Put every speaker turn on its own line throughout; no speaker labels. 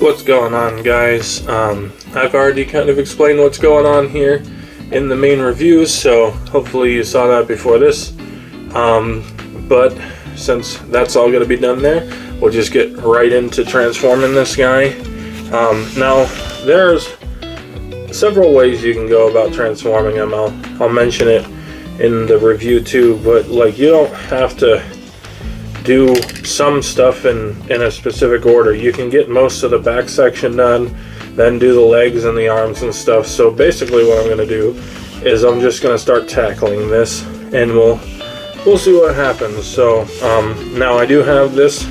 What's going on, guys? I've already kind of explained what's going on here in the main reviews, so hopefully you saw that before this. But since that's all going to be done there, we'll just get right into transforming this guy. Now, there's several ways you can go about transforming him. I'll mention it in the review too, but like, you don't have to do some stuff in a specific order. You can get most of the back section done, then do the legs and the arms and stuff. So basically what I'm going to do is I'm just going to start tackling this, and we'll see what happens. So now I do have this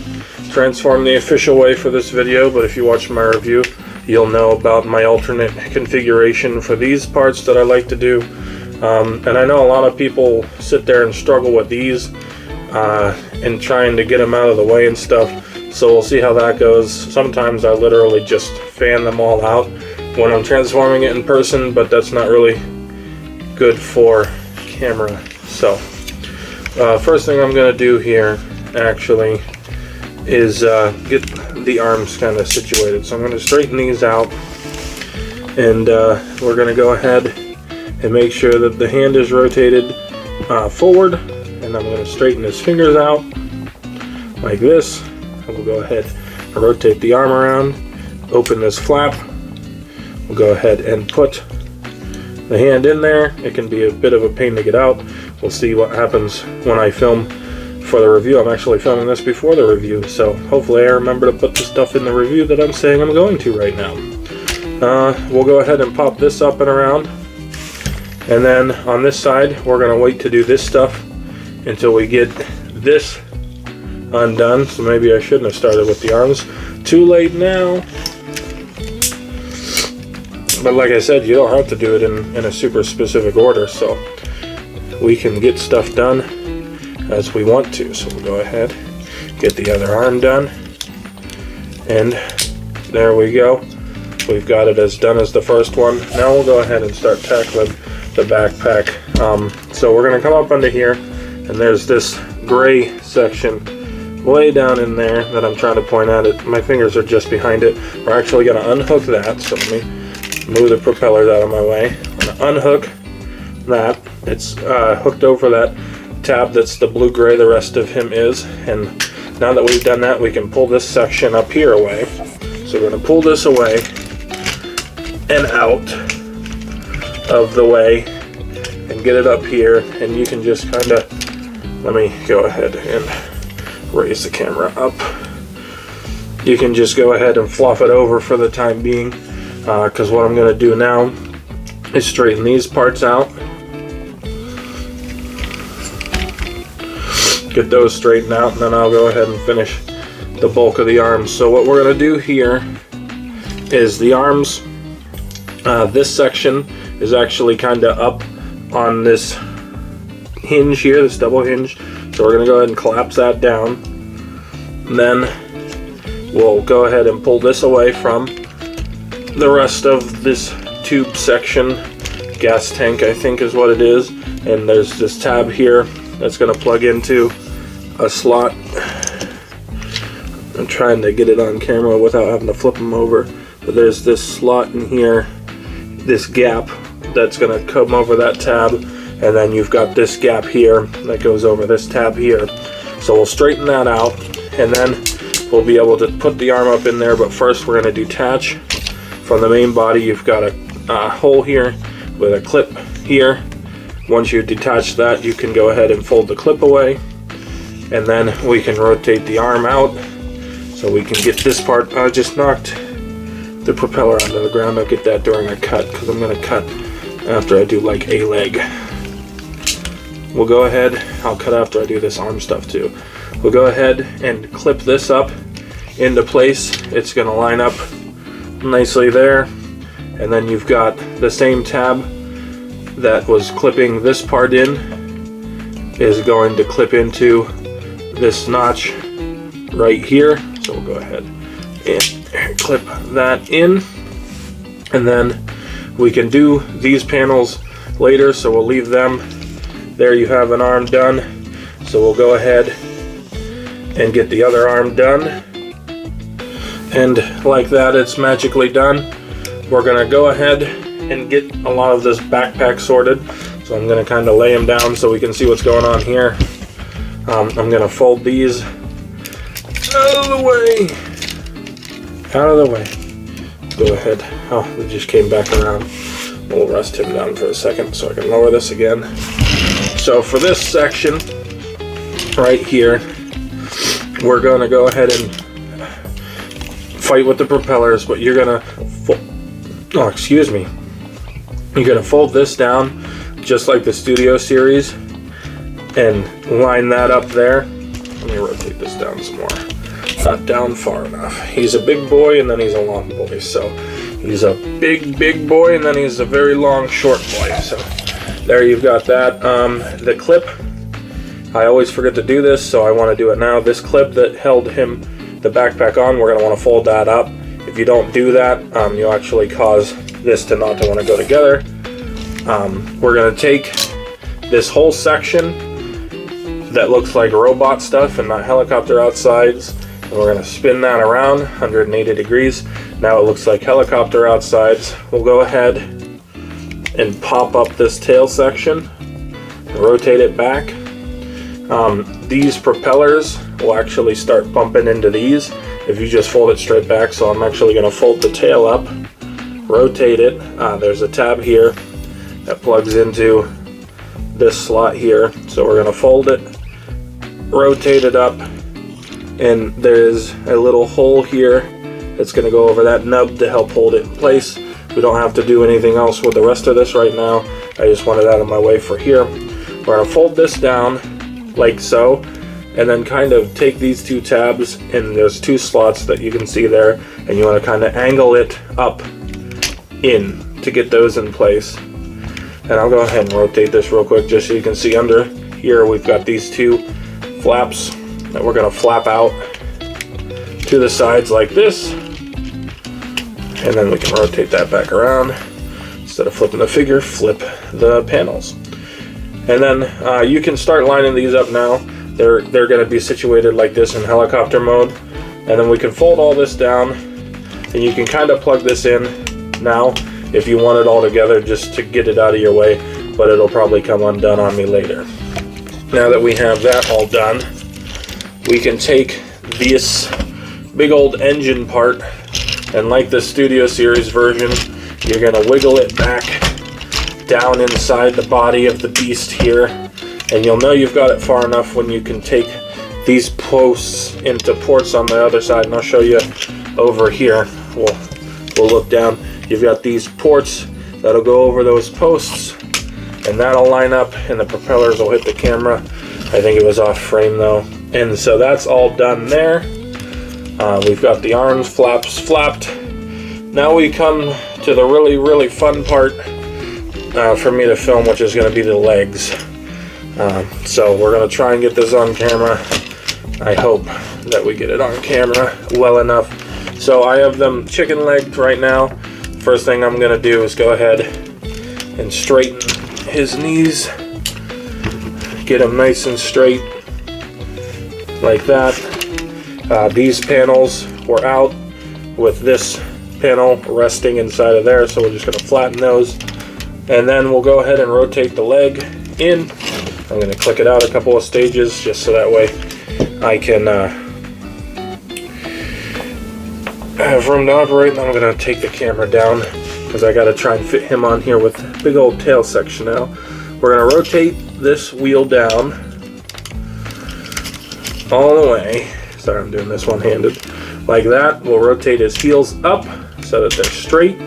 transformed the official way for this video, but if you watch my review, you'll know about my alternate configuration for these parts that I like to do. And I know a lot of people sit there and struggle with these and trying to get them out of the way and stuff, so we'll see how that goes. Sometimes I literally just fan them all out when I'm transforming it in person, but that's not really good for camera. So first thing I'm going to do here actually is get the arms kind of situated. So I'm going to straighten these out, and we're going to go ahead and make sure that the hand is rotated forward, and I'm going to straighten his fingers out like this. And we'll go ahead and rotate the arm around, open this flap. We'll go ahead and put the hand in there. It can be a bit of a pain to get out. We'll see what happens when I film for the review. I'm actually filming this before the review, so hopefully I remember to put the stuff in the review that I'm saying I'm going to right now. We'll go ahead and pop this up and around, and then on this side we're going to wait to do this stuff until we get this undone. So maybe I shouldn't have started with the arms. Too late now. But like I said, you don't have to do it in a super specific order, so we can get stuff done as we want to. So we'll go ahead, get the other arm done, and there we go. We've got it as done as the first one. Now we'll go ahead and start tackling the backpack. So we're going to come up under here, and there's this gray section way down in there that I'm trying to point at it. My fingers are just behind it. We're actually going to unhook that, so let me move the propellers out of my way. I'm going to unhook that. It's hooked over that tab that's the blue-gray the rest of him is, and now that we've done that, we can pull this section up here away. So we're going to pull this away and out of the way and get it up here, and you can just kind of, let me go ahead and raise the camera up. You can just go ahead and fluff it over for the time being, because what I'm going to do now is straighten these parts out, get those straightened out, and then I'll go ahead and finish the bulk of the arms. So what we're going to do here is the arms, this section is actually kind of up on this hinge here, this double hinge. So we're going to go ahead and collapse that down. And then we'll go ahead and pull this away from the rest of this tube section. Gas tank, I think, is what it is. And there's this tab here that's going to plug into a slot. I'm trying to get it on camera without having to flip them over. But there's this slot in here, this gap that's going to come over that tab, and then you've got this gap here that goes over this tab here. So we'll straighten that out, and then we'll be able to put the arm up in there. But first we're going to detach from the main body. You've got a hole here with a clip here. Once you detach that, you can go ahead and fold the clip away, and then we can rotate the arm out so we can get this part. I just knocked the propeller onto the ground. I'll get that during a cut, because I'm going to cut after I do like a leg. We'll go ahead, I'll cut after I do this arm stuff too. We'll go ahead and clip this up into place. It's going to line up nicely there, and then you've got the same tab that was clipping this part in is going to clip into this notch right here. So we'll go ahead and clip that in, and then we can do these panels later, so we'll leave them. There you have an arm done. So we'll go ahead and get the other arm done. And like that, it's magically done. We're gonna go ahead and get a lot of this backpack sorted. So I'm gonna kind of lay them down so we can see what's going on here. I'm gonna fold these out of the way. Out of the way. Go ahead. Oh, we just came back around. We'll rest him down for a second so I can lower this again. So for this section right here, we're gonna go ahead and fight with the propellers, but you're gonna you're gonna fold this down just like the Studio Series and line that up there. Let me rotate this down some more. Not down far enough. He's a big boy and then he's a long boy. So he's a big boy and then he's a very long short boy. So there you've got that. The clip, I always forget to do this, so I want to do it now. This clip that held the backpack on, we're going to want to fold that up. If you don't do that, you'll actually cause this to not want to go together. We're going to take this whole section that looks like robot stuff and not helicopter outsides, and we're going to spin that around 180 degrees. Now it looks like helicopter outsides. We'll go ahead and pop up this tail section and rotate it back. These propellers will actually start bumping into these if you just fold it straight back. So I'm actually going to fold the tail up, rotate it. There's a tab here that plugs into this slot here. So we're going to fold it, rotate it up, and there's a little hole here that's going to go over that nub to help hold it in place. We don't have to do anything else with the rest of this right now. I just want it out of my way for here. We're going to fold this down like so, and then kind of take these two tabs, and there's two slots that you can see there, and you want to kind of angle it up in to get those in place. And I'll go ahead and rotate this real quick just so you can see under here we've got these two flaps that we're going to flap out to the sides like this, and then we can rotate that back around. Instead of flipping the figure, flip the panels. And then you can start lining these up now. They're going to be situated like this in helicopter mode. And then we can fold all this down, and you can kind of plug this in now if you want it all together just to get it out of your way, but it'll probably come undone on me later. Now that we have that all done, we can take this big old engine part, and like the Studio Series version, you're going to wiggle it back down inside the body of the beast here, and you'll know you've got it far enough when you can take these posts into ports on the other side, and I'll show you over here. We'll look down. You've got these ports that'll go over those posts, and that'll line up, and the propellers will hit the camera. I think it was off frame though. And so that's all done there. We've got the arms flaps flapped. Now we come to the really fun part for me to film, which is going to be the legs. So we're going to try and get this on camera. I hope that we get it on camera well enough. So I have them chicken legged right now. First thing I'm going to do is go ahead and straighten his knees. Get him nice and straight like that. These panels were out with this panel resting inside of there, so we're just going to flatten those. And then we'll go ahead and rotate the leg in. I'm going to click it out a couple of stages just so that way I can have room to operate. And I'm going to take the camera down because I got to try and fit him on here with the big old tail section now. We're going to rotate this wheel down all the way. Sorry, I'm doing this one-handed. Like that. We'll rotate his heels up so that they're straight.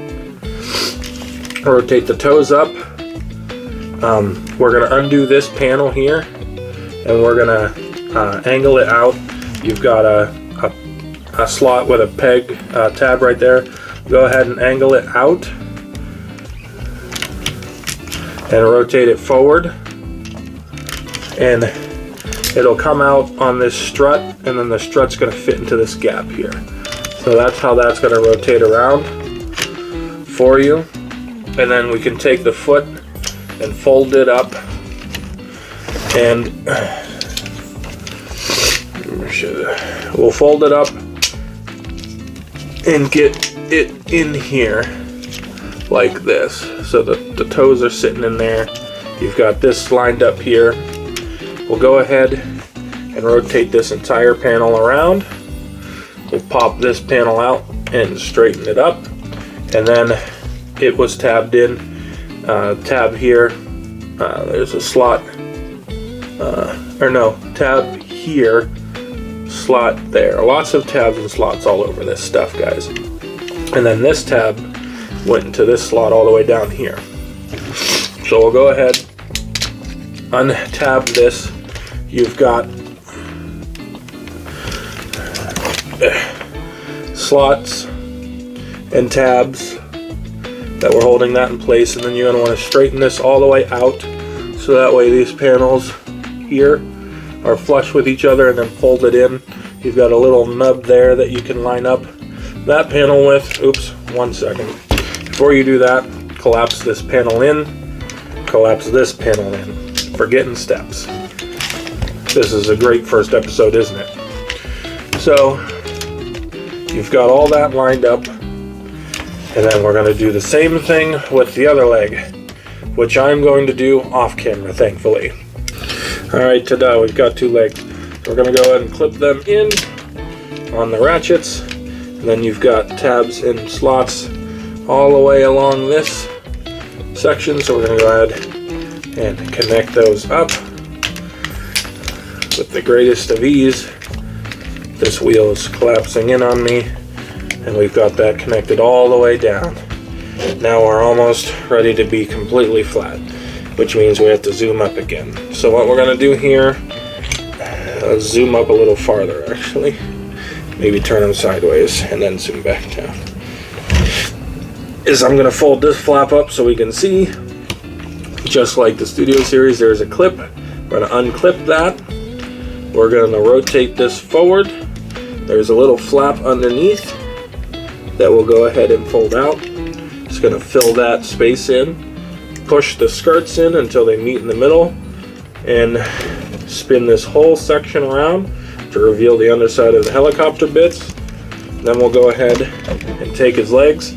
Rotate the toes up. We're going to undo this panel here, and we're going to angle it out. You've got a slot with a peg tab right there. Go ahead and angle it out and rotate it forward, and it'll come out on this strut, and then the strut's going to fit into this gap here. So that's how that's going to rotate around for you. And then we can take the foot and fold it up, and we'll fold it up and get it in here like this. So the toes are sitting in there. You've got this lined up here. We'll go ahead and rotate this entire panel around. We'll pop this panel out and straighten it up. And then it was tabbed in. Tab here. There's a slot. Tab here. Slot there. Lots of tabs and slots all over this stuff, guys. And then this tab went into this slot all the way down here. So we'll go ahead, untab this. You've got slots and tabs that we're holding that in place, and then you're going to want to straighten this all the way out so that way these panels here are flush with each other, and then fold it in. You've got a little nub there that you can line up that panel with. Oops, 1 second. Before you do that, collapse this panel in, collapse this panel in. Forgetting steps. This is a great first episode, isn't it? So you've got all that lined up, and then we're going to do the same thing with the other leg, which I'm going to do off camera, thankfully. Alright, ta-da, we've got 2 legs. We're going to go ahead and clip them in on the ratchets, and then you've got tabs and slots all the way along this section, so we're going to go ahead and connect those up with the greatest of ease. This wheel is collapsing in on me, and we've got that connected all the way down. Now we're almost ready to be completely flat, which means we have to zoom up again. So what we're going to do here, let's zoom up a little farther actually. Maybe turn them sideways and then zoom back down. Is I'm going to fold this flap up so we can see. Just like the Studio Series, there's a clip. We're going to unclip that. We're going to rotate this forward. There's a little flap underneath that we'll go ahead and fold out. Just going to fill that space in. Push the skirts in until they meet in the middle, and spin this whole section around to reveal the underside of the helicopter bits. Then we'll go ahead and take his legs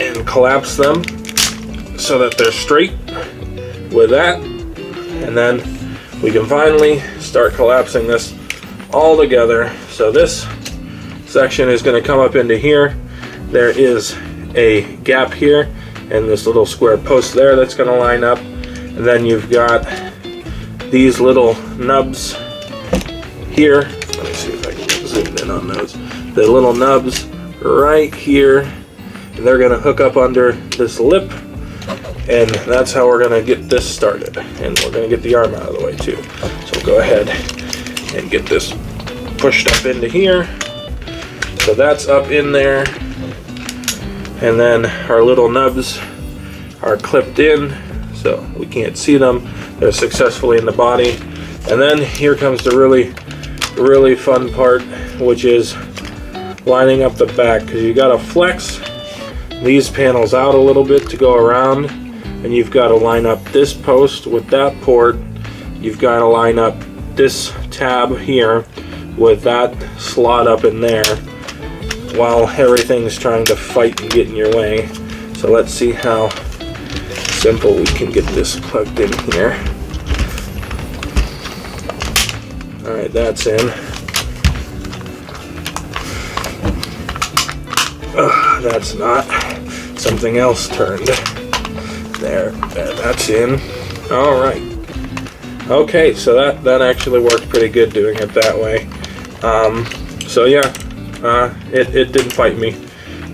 and collapse them so that they're straight with that, and then we can finally start collapsing this all together. So this section is going to come up into here. There is a gap here and this little square post there that's going to line up, and then you've got these little nubs here. Let me see if I can zoom in on those. The little nubs right here, and they're going to hook up under this lip, and that's how we're going to get this started. And we're going to get the arm out of the way too. So we'll go ahead and get this pushed up into here. So that's up in there. And then our little nubs are clipped in, so we can't see them. They're successfully in the body. And then here comes the really fun part, which is lining up the back, because you got to flex these panels out a little bit to go around, and you've got to line up this post with that port. You've got to line up this tab here with that slot up in there, while everything's trying to fight and get in your way. So let's see how simple we can get this plugged in here. Alright, that's in. That's not. Something else turned. There, that's in. Alright. Okay, so that actually worked pretty good doing it that way. So yeah, it didn't fight me,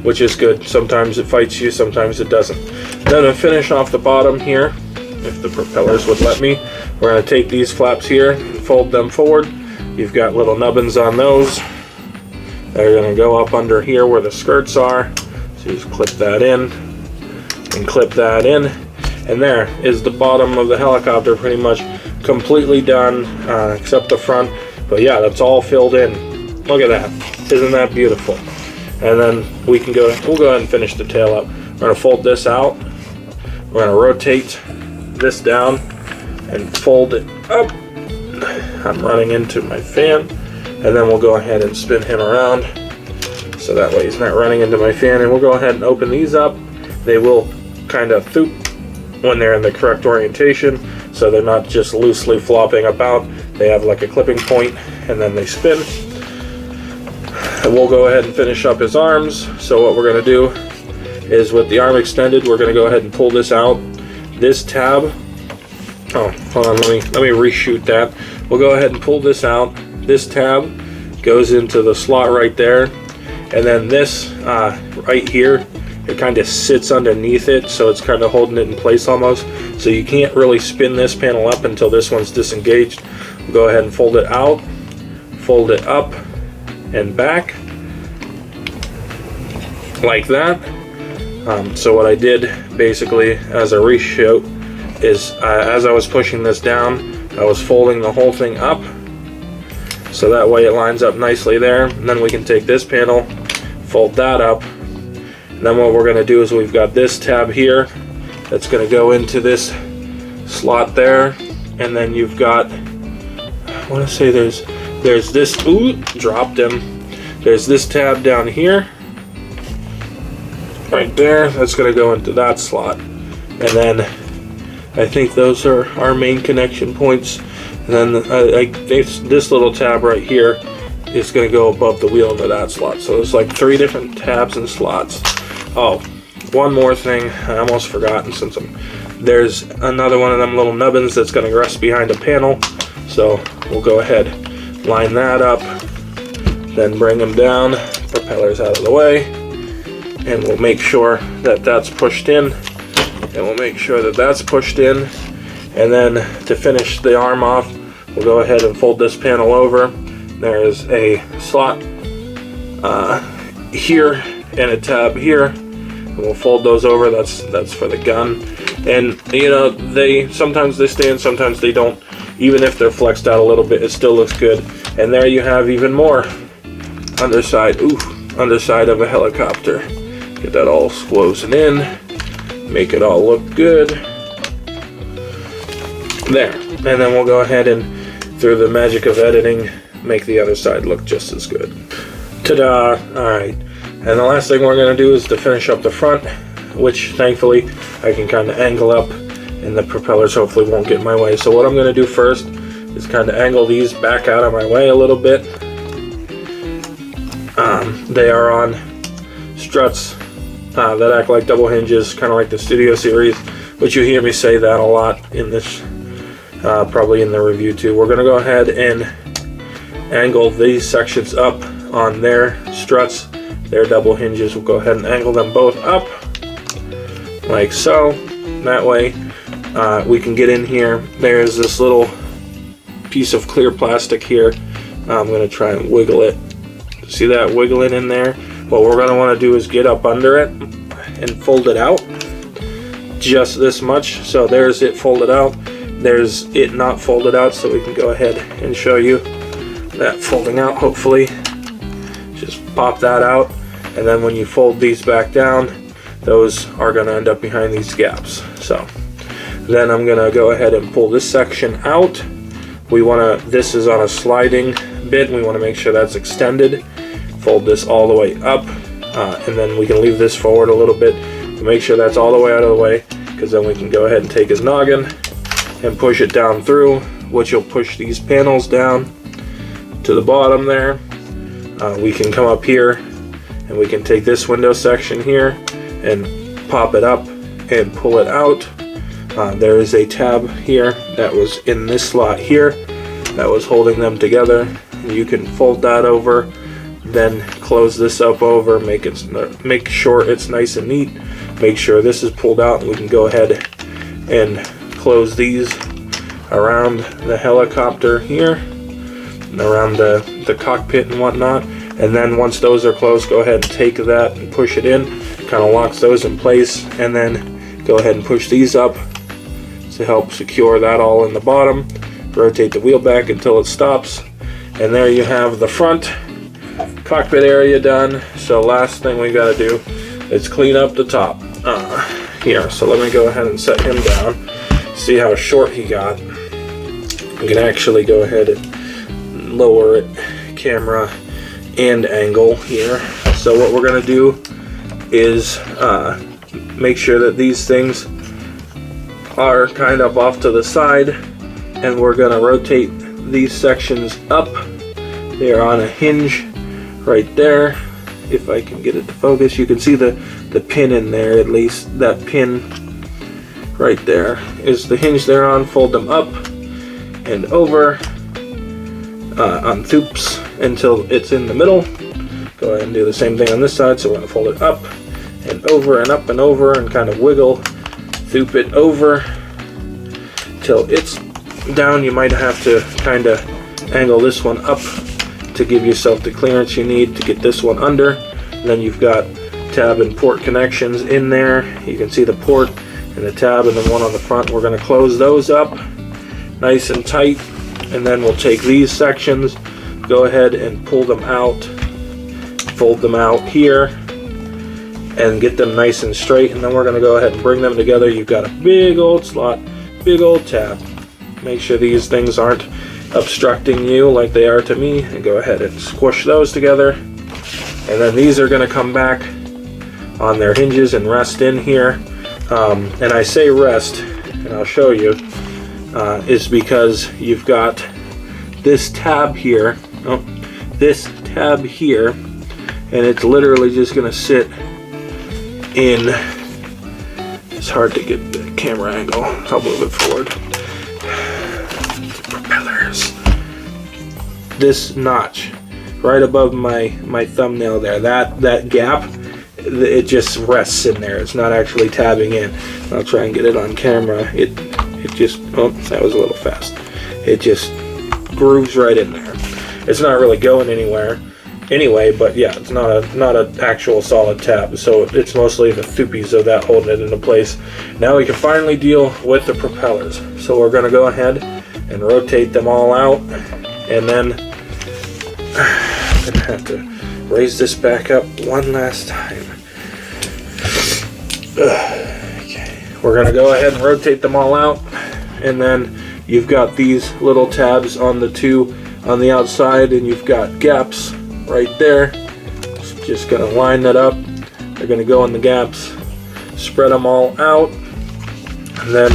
which is good. Sometimes it fights you, sometimes it doesn't. Then to finish off the bottom here, if the propellers would let me, we're going to take these flaps here and fold them forward. You've got little nubbins on those. They're going to go up under here where the skirts are. So you just clip that in and clip that in. And there is the bottom of the helicopter, pretty much completely done, except the front. But yeah, that's all filled in. Look at that. Isn't that beautiful? And then we'll go ahead and finish the tail up. We're going to fold this out. We're going to rotate this down and fold it up. I'm running into my fan. And then we'll go ahead and spin him around so that way he's not running into my fan. And we'll go ahead and open these up. They will kind of thoop when they're in the correct orientation, so they're not just loosely flopping about. They have like a clipping point, and then they spin. And we'll go ahead and finish up his arms. So what we're going to do is, with the arm extended, we're going to go ahead and pull this out. This tab, oh, hold on, let me reshoot that. We'll go ahead and pull this out. This tab goes into the slot right there, and then this right here, it kind of sits underneath it, so it's kind of holding it in place almost. So you can't really spin this panel up until this one's disengaged. We'll go ahead and fold it out, fold it up and back like that. So what I did basically as a reshoot is as I was pushing this down, I was folding the whole thing up, so that way it lines up nicely there. And then we can take this panel, fold that up, and then what we're going to do is, we've got this tab here that's going to go into this slot there, and then you've got, I want to say there's this, ooh, dropped him. There's this tab down here, right there, that's going to go into that slot. And then I think those are our main connection points. And then this little tab right here is going to go above the wheel into that slot. So there's like 3 different tabs and slots. Oh, one more thing I almost forgotten, since there's another one of them little nubbins that's going to rest behind a panel. So we'll go ahead, line that up, then bring them down, propellers out of the way, and we'll make sure that that's pushed in, and we'll make sure that that's pushed in. And then to finish the arm off, we'll go ahead and fold this panel over. There's a slot here and a tab here, and we'll fold those over. That's for the gun. And you know, sometimes they stand, sometimes they don't. Even if they're flexed out a little bit, it still looks good. And there you have even more underside of a helicopter. Get that all squozen in, make it all look good. There. And then we'll go ahead and, through the magic of editing, make the other side look just as good. Ta-da! Alright. And the last thing we're going to do is to finish up the front, which thankfully I can kind of angle up, and the propellers hopefully won't get in my way. So what I'm going to do first is kind of angle these back out of my way a little bit. They are on struts that act like double hinges, kind of like the Studio Series, which you hear me say that a lot in this, probably in the review too. We're going to go ahead and angle these sections up on their struts, their double hinges. We'll go ahead and angle them both up like so. That way we can get in here. There's this little piece of clear plastic here. I'm going to try and wiggle it. See that wiggling in there? What we're going to want to do is get up under it and fold it out just this much. So there's it folded out. There's it not folded out, so we can go ahead and show you that folding out. Hopefully just pop that out, and then when you fold these back down, those are going to end up behind these gaps. So then I'm going to go ahead and pull this section out. This is on a sliding bit, and we want to make sure that's extended. Fold this all the way up, and then we can leave this forward a little bit to make sure that's all the way out of the way, because then we can go ahead and take his noggin and push it down through, which will push these panels down to the bottom there. We can come up here and we can take this window section here and pop it up and pull it out. There is a tab here that was in this slot here that was holding them together. You can fold that over, then close this up over, make sure it's nice and neat. Make sure this is pulled out, and we can go ahead and close these around the helicopter here and around the cockpit and whatnot. And then once those are closed, go ahead and take that and push it in. Kind of locks those in place, and then go ahead and push these up to help secure that all in the bottom. Rotate the wheel back until it stops, and there you have the front cockpit area done. So last thing we got to do is clean up the top here. So let me go ahead and set him down. See how short he got. We can actually go ahead and lower it, camera and angle here. So what we're going to do is make sure that these things are kind of off to the side, and we're going to rotate these sections up. They are on a hinge right there. If I can get it to focus, you can see the pin in there. At least that pin right there is the hinge they're on. Fold them up and over on thoops until it's in the middle. Go ahead and do the same thing on this side. So we're going to fold it up and over and up and over and kind of wiggle, thoop it over till it's down. You might have to kind of angle this one up to give yourself the clearance you need to get this one under. And then you've got tab and port connections in there. You can see the port and the tab and the one on the front. We're going to close those up nice and tight, and then we'll take these sections, go ahead and pull them out, fold them out here, and get them nice and straight. And then we're going to go ahead and bring them together. You've got a big old slot, big old tab. Make sure these things aren't obstructing you like they are to me, and go ahead and squish those together. And then these are going to come back on their hinges and rest in here. And I say rest, and I'll show you, is because you've got this tab here, and it's literally just going to sit in. It's hard to get the camera angle. I'll move it forward. Propellers. This notch right above my thumbnail there, that gap, it just rests in there. It's not actually tabbing in. I'll try and get it on camera. It just, oh, that was a little fast. It just grooves right in there. It's not really going anywhere anyway, but yeah, it's not an actual solid tab. So it's mostly the thoopies of that holding it into place. Now we can finally deal with the propellers. So we're going to go ahead and rotate them all out, and then I'm going to have to raise this back up one last time. Okay, we're going to go ahead and rotate them all out, and then you've got these little tabs on the two on the outside, and you've got gaps right there. Just going to line that up. They're going to go in the gaps, spread them all out, and then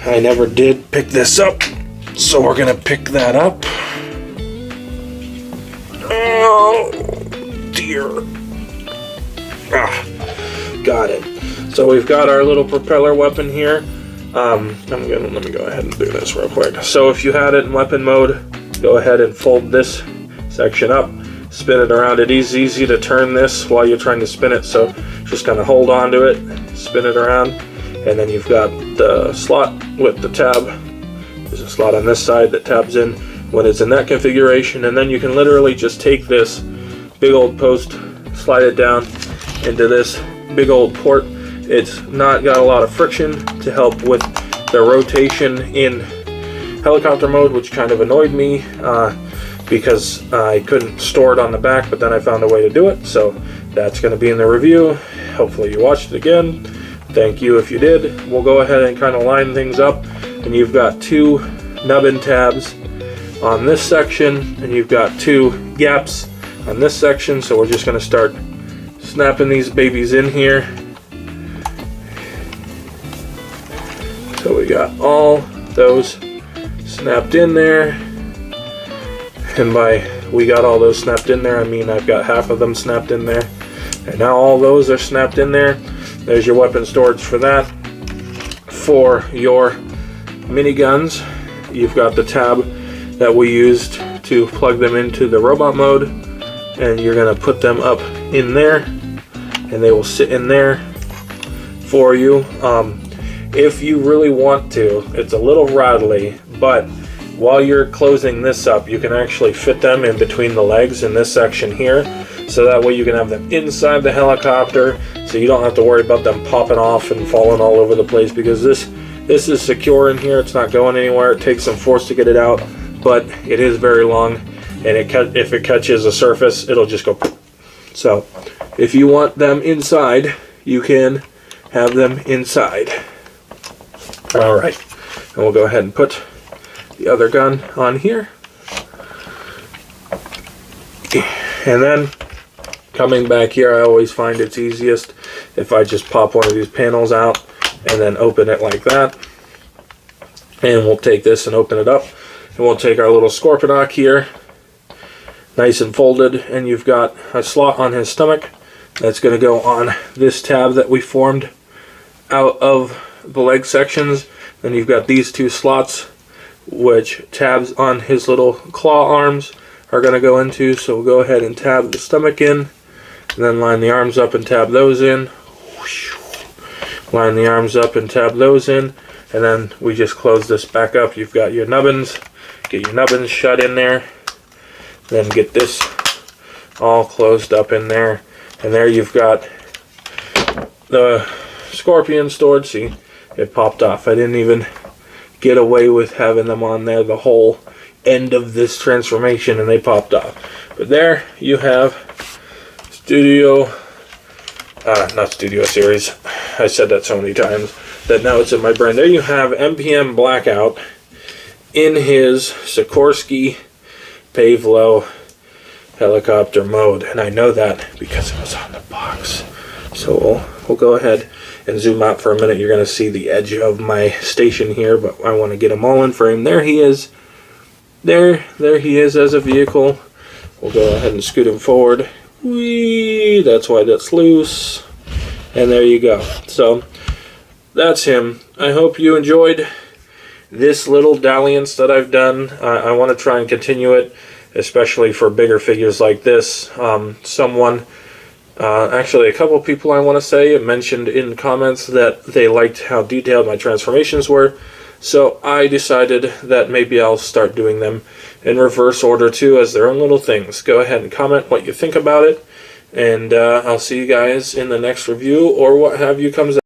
I never did pick this up, so we're going to pick that up. Oh dear. Got it. So we've got our little propeller weapon here. Let me go ahead and do this real quick. So if you had it in weapon mode, go ahead and fold this section up, spin it around. It is easy to turn this while you're trying to spin it, so just kind of hold on to it, spin it around, and then you've got the slot with the tab. There's a slot on this side that tabs in when it's in that configuration, and then you can literally just take this big old post, slide it down into this big old port. It's not got a lot of friction to help with the rotation in helicopter mode, which kind of annoyed me because I couldn't store it on the back, but then I found a way to do it. So that's going to be in the review. Hopefully you watched it again. Thank you if you did. We'll go ahead and kind of line things up, and you've got two nubbin tabs on this section, and you've got two gaps on this section. So we're just going to start snapping these babies in here. So we got all those snapped in there, and by we got all those snapped in there, I mean I've got half of them snapped in there, and now all those are snapped in there. There's your weapon storage for that. For your miniguns, you've got the tab that we used to plug them into the robot mode, and you're going to put them up in there, and they will sit in there for you. If you really want to, it's a little rattly, but while you're closing this up, you can actually fit them in between the legs in this section here, so that way you can have them inside the helicopter, so you don't have to worry about them popping off and falling all over the place, because this is secure in here. It's not going anywhere. It takes some force to get it out, but it is very long, and if it catches a surface, it'll just go. So if you want them inside, you can have them inside. All right, and we'll go ahead and put the other gun on here, and then Coming back here, I always find it's easiest if I just pop one of these panels out and then open it like that. And we'll take this and open it up. And we'll take our little Scorpinok here, nice and folded, and you've got a slot on his stomach that's going to go on this tab that we formed out of the leg sections. Then you've got these two slots, which tabs on his little claw arms are going to go into. So we'll go ahead and tab the stomach in, and then line the arms up and tab those in. Line the arms up and tab those in, and then we just close this back up. You've got your nubbins. Get your nubbins shut in there. Then get this all closed up in there. And there you've got the Scorpion stored. See, it popped off. I didn't even get away with having them on there the whole end of this transformation, and they popped off. But there you have not Studio Series. I said that so many times that now it's in my brain. There you have MPM Blackout in his Sikorsky Pave-Low helicopter mode, and I know that because it was on the box. So we'll go ahead and zoom out for a minute. You're going to see the edge of my station here, but I want to get them all in frame. There he is. There he is as a vehicle. We'll go ahead and scoot him forward. Whee! That's why that's loose. And there you go. So that's him. I hope you enjoyed this little dalliance that I've done. I want to try and continue it, especially for bigger figures like this. Actually a couple people I want to say mentioned in comments that they liked how detailed my transformations were. So I decided that maybe I'll start doing them in reverse order too, as their own little things. Go ahead and comment what you think about it, and I'll see you guys in the next review or what have you comes out.